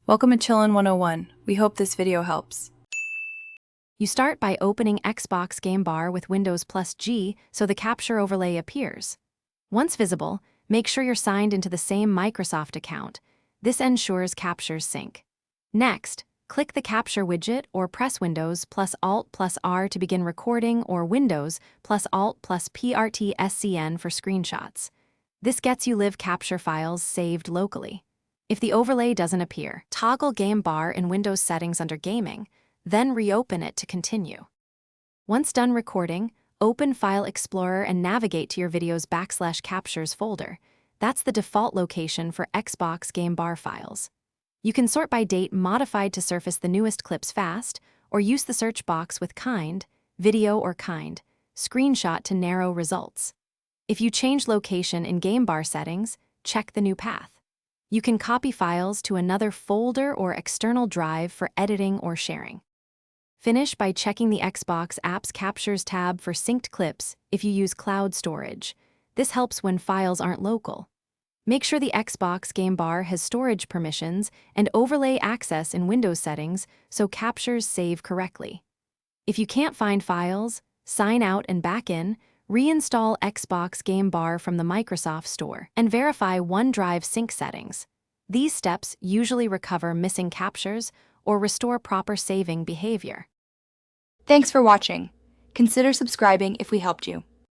Welcome to Chillin' 101. We hope this video helps. You start by opening Xbox Game Bar with Windows plus G so the capture overlay appears. Once visible, make sure you're signed into the same Microsoft account. This ensures captures sync. Next, click the Capture widget or press Windows plus Alt plus R to begin recording or Windows plus Alt plus PRT SCN for screenshots. This gets you live capture files saved locally. If the overlay doesn't appear, toggle Game Bar in Windows Settings under Gaming, then reopen it to continue. Once done recording, open File Explorer and navigate to your video's /captures folder. That's the default location for Xbox Game Bar files. You can sort by date modified to surface the newest clips fast, or use the search box with kind, video or kind, screenshot to narrow results. If you change location in Game Bar settings, check the new path. You can copy files to another folder or external drive for editing or sharing. Finish by checking the Xbox Apps Captures tab for synced clips if you use cloud storage. This helps when files aren't local. Make sure the Xbox Game Bar has storage permissions and overlay access in Windows settings so captures save correctly. If you can't find files, sign out and back in, reinstall Xbox Game Bar from the Microsoft Store, and verify OneDrive sync settings. These steps usually recover missing captures or restore proper saving behavior. Thanks for watching. Consider subscribing if we helped you.